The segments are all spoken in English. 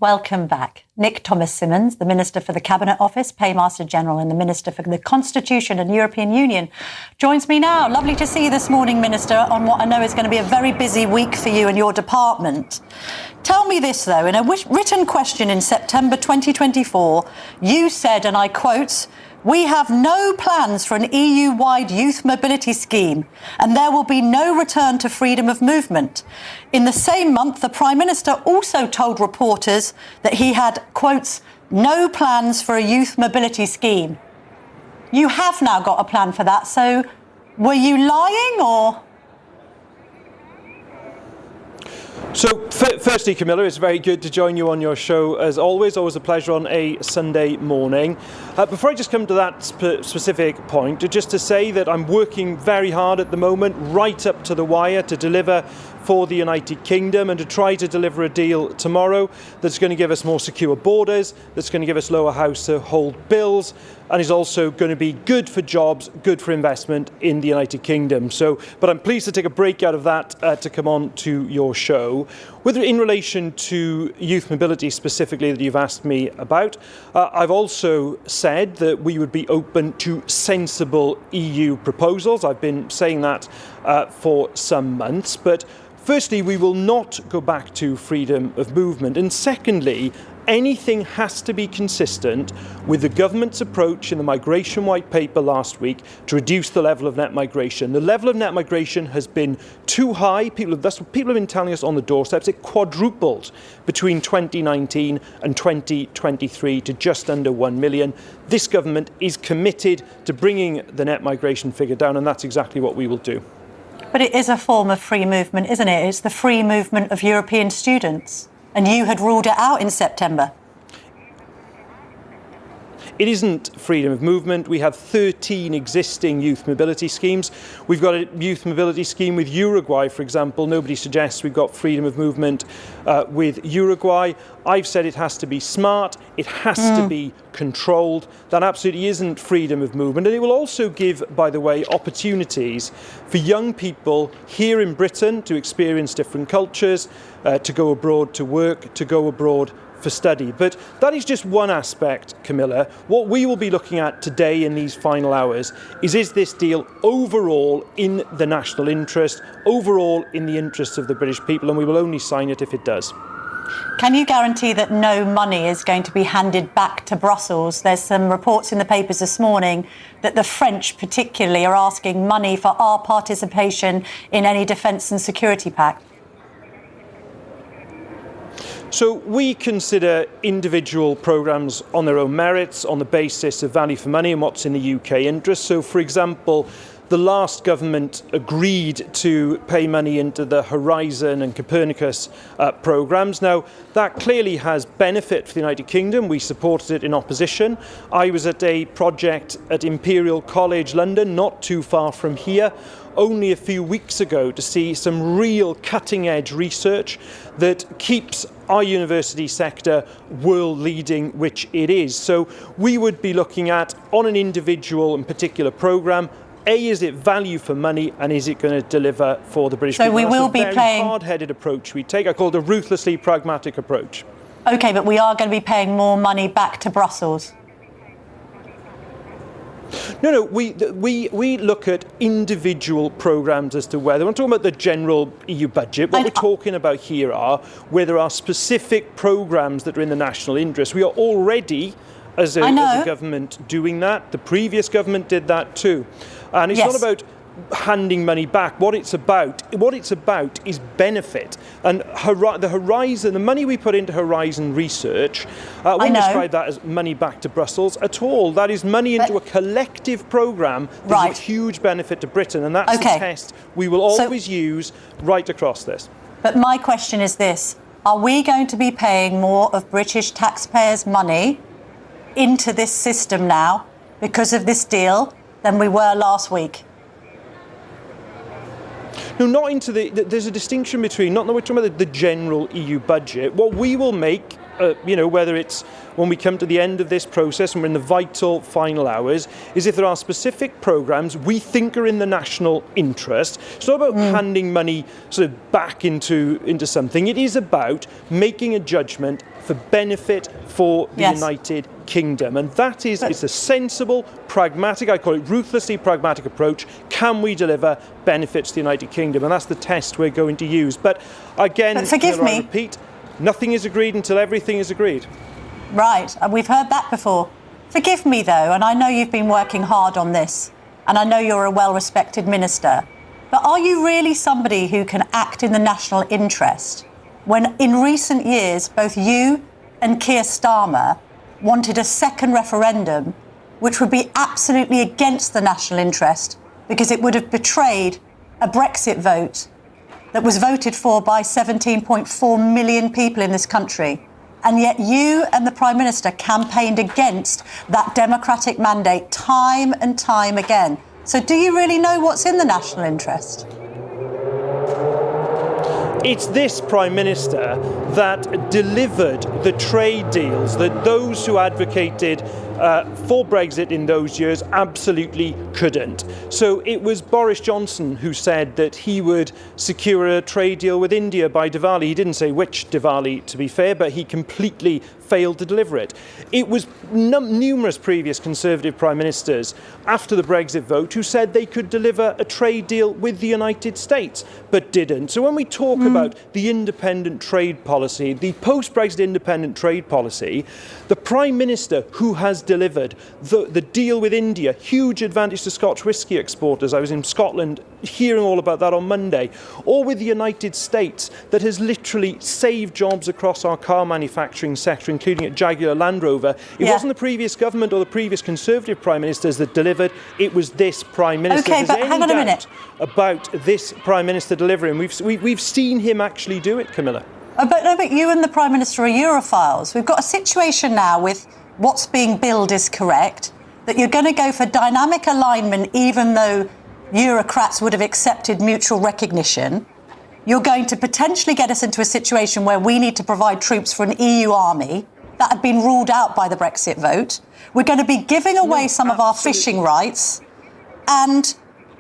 Welcome back. Nick Thomas-Symonds, the Minister for the Cabinet Office, Paymaster General and the Minister for the Constitution and European Union, joins me now. Lovely to see you this morning, Minister, on what I know is going to be a very busy week for you and your department. Tell me this, though. In a written question in September 2024, you said, and I quote, "We have no plans for an EU-wide youth mobility scheme, and there will be no return to freedom of movement." In the same month, the Prime Minister also told reporters that he had, quotes, "no plans for a youth mobility scheme." You have now got a plan for that, so were you lying or...? So, firstly, Camilla, it's very good to join you on your show, as always a pleasure on a Sunday morning. Before I just come to that specific point, just to say that I'm working very hard at the moment, right up to the wire, to deliver for the United Kingdom and to try to deliver a deal tomorrow that's going to give us more secure borders, that's going to give us lower household bills, and is also going to be good for jobs, good for investment in the United Kingdom. But I'm pleased to take a break out of that to come on to your show. In relation to youth mobility specifically that you've asked me about, I've also said that we would be open to sensible EU proposals. I've been saying that for some months, but firstly, we will not go back to freedom of movement. And secondly, anything has to be consistent with the government's approach in the migration white paper last week to reduce the level of net migration. The level of net migration has been too high. That's what people have been telling us on the doorsteps. It quadrupled between 2019 and 2023 to just under 1 million. This government is committed to bringing the net migration figure down, and that's exactly what we will do. But it is a form of free movement, isn't it? It's the free movement of European students. And you had ruled it out in September. It isn't freedom of movement. We have 13 existing youth mobility schemes. We've got a youth mobility scheme with Uruguay, for example. Nobody suggests we've got freedom of movement with Uruguay. I've said it has to be smart. It has to be controlled. That absolutely isn't freedom of movement. And it will also give, by the way, opportunities for young people here in Britain to experience different cultures, to go abroad to work, to go abroad for study. But that is just one aspect, Camilla. What we will be looking at today in these final hours is this deal overall in the national interest, overall in the interests of the British people, and we will only sign it if it does. Can you guarantee that no money is going to be handed back to Brussels? There's some reports in the papers this morning that the French particularly are asking money for our participation in any defence and security pact. So we consider individual programmes on their own merits, on the basis of value for money and what's in the UK interest. So, for example, the last government agreed to pay money into the Horizon and Copernicus programmes. Now, that clearly has benefit for the United Kingdom. We supported it in opposition. I was at a project at Imperial College London, not too far from here, only a few weeks ago, to see some real cutting-edge research that keeps our university sector world-leading, which it is. So we would be looking at, on an individual and particular programme, is it value for money, and is it going to deliver for the British people? So we will be paying... That's a very hard-headed approach we take. I call it a ruthlessly pragmatic approach. OK, but we are going to be paying more money back to Brussels. No, we look at individual programmes as to whether, we're not talking about the general EU budget. What we're talking about here are where there are specific programmes that are in the national interest. We are already, as a government, doing that. The previous government did that too. And it's not about handing money back. What it's about is benefit. And the money we put into Horizon research, I wouldn't describe that as money back to Brussels at all. That is money into a collective programme that is a huge benefit to Britain, and that's the test we will always use right across this. But my question is this: are we going to be paying more of British taxpayers' money into this system now because of this deal than we were last week? No, not into there's a distinction between, not we're talking about the general EU budget. What we will make whether it's when we come to the end of this process and we're in the vital final hours, is if there are specific programmes we think are in the national interest. It's not about handing money sort of back into something. It is about making a judgment for benefit for the United Kingdom. And that is, it's a sensible, pragmatic, I call it ruthlessly pragmatic approach. Can we deliver benefits to the United Kingdom? And that's the test we're going to use. But again, but forgive me. I repeat, nothing is agreed until everything is agreed. Right, and we've heard that before. Forgive me, though, and I know you've been working hard on this, and I know you're a well-respected minister, but are you really somebody who can act in the national interest when in recent years both you and Keir Starmer wanted a second referendum which would be absolutely against the national interest because it would have betrayed a Brexit vote that was voted for by 17.4 million people in this country? And yet you and the Prime Minister campaigned against that democratic mandate time and time again. So do you really know what's in the national interest? It's this Prime Minister that delivered the trade deals that those who advocated for Brexit in those years absolutely couldn't. So it was Boris Johnson who said that he would secure a trade deal with India by Diwali. He didn't say which Diwali, to be fair, but he completely failed to deliver it. It was numerous previous Conservative Prime Ministers after the Brexit vote who said they could deliver a trade deal with the United States, but didn't. So when we talk about the independent trade policy, the post-Brexit independent trade policy, the Prime Minister who has delivered the deal with India, huge advantage to Scotch whisky exporters. I was in Scotland hearing all about that on Monday. Or with the United States, that has literally saved jobs across our car manufacturing sector, including at Jaguar Land Rover. It wasn't the previous government or the previous Conservative Prime Ministers that delivered. It was this Prime Minister. OK, but hang on a minute. About this Prime Minister delivering. We've seen him actually do it, Camilla. But you and the Prime Minister are Europhiles. We've got a situation now with what's being billed is correct, that you're going to go for dynamic alignment even though Eurocrats would have accepted mutual recognition. You're going to potentially get us into a situation where we need to provide troops for an EU army. That had been ruled out by the Brexit vote. We're going to be giving away some of our fishing rights, and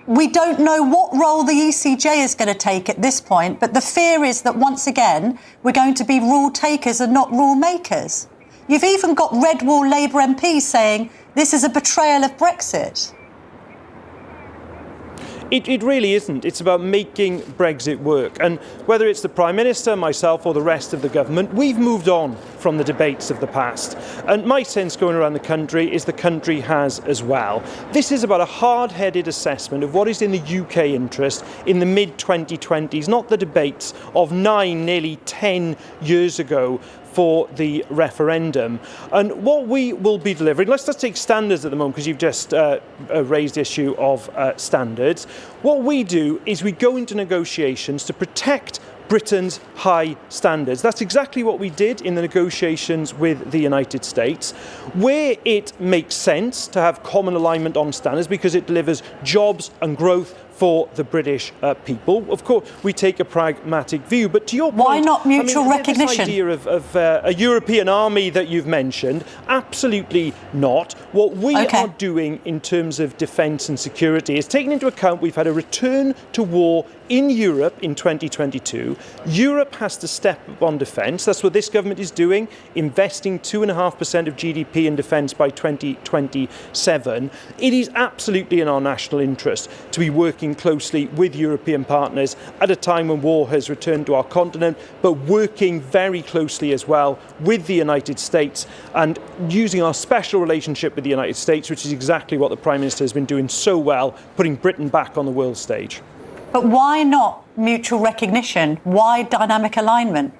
we don't know what role the ECJ is going to take at this point, but the fear is that once again, we're going to be rule takers and not rule makers. You've even got Red Wall Labour MPs saying this is a betrayal of Brexit. It really isn't. It's about making Brexit work. And whether it's the Prime Minister, myself, or the rest of the government, we've moved on from the debates of the past. And my sense going around the country is the country has as well. This is about a hard-headed assessment of what is in the UK interest in the mid-2020s, not the debates of 9, nearly 10 years ago for the referendum. And what we will be delivering, let's just take standards at the moment because you've just raised the issue of standards. What we do is we go into negotiations to protect Britain's high standards. That's exactly what we did in the negotiations with the United States, where it makes sense to have common alignment on standards because it delivers jobs and growth for the British people. Of course, we take a pragmatic view, but to your point... Why not mutual recognition? This idea of a European army that you've mentioned, absolutely not. What we are doing in terms of defence and security is taking into account we've had a return to war in Europe in 2022. Europe has to step up on defence. That's what this government is doing, investing 2.5% of GDP in defence by 2027. It is absolutely in our national interest to be working closely with European partners at a time when war has returned to our continent, but working very closely as well with the United States and using our special relationship with the United States, which is exactly what the Prime Minister has been doing so well, putting Britain back on the world stage. But why not mutual recognition? Why dynamic alignment?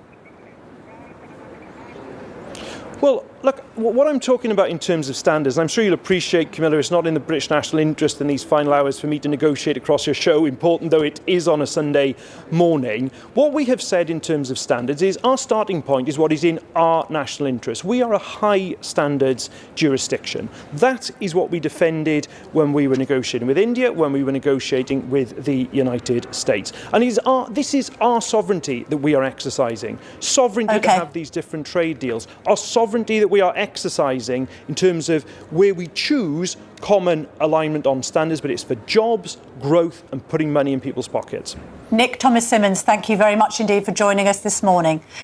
Well, Look, what I'm talking about in terms of standards, and I'm sure you'll appreciate, Camilla, it's not in the British national interest in these final hours for me to negotiate across your show, important though it is on a Sunday morning. What we have said in terms of standards is our starting point is what is in our national interest. We are a high standards jurisdiction. That is what we defended when we were negotiating with India, when we were negotiating with the United States. And this is our sovereignty that we are exercising. Sovereignty to have these different trade deals. Our sovereignty that we are exercising in terms of where we choose common alignment on standards, but it's for jobs, growth and putting money in people's pockets. Nick Thomas-Symonds, thank you very much indeed for joining us this morning.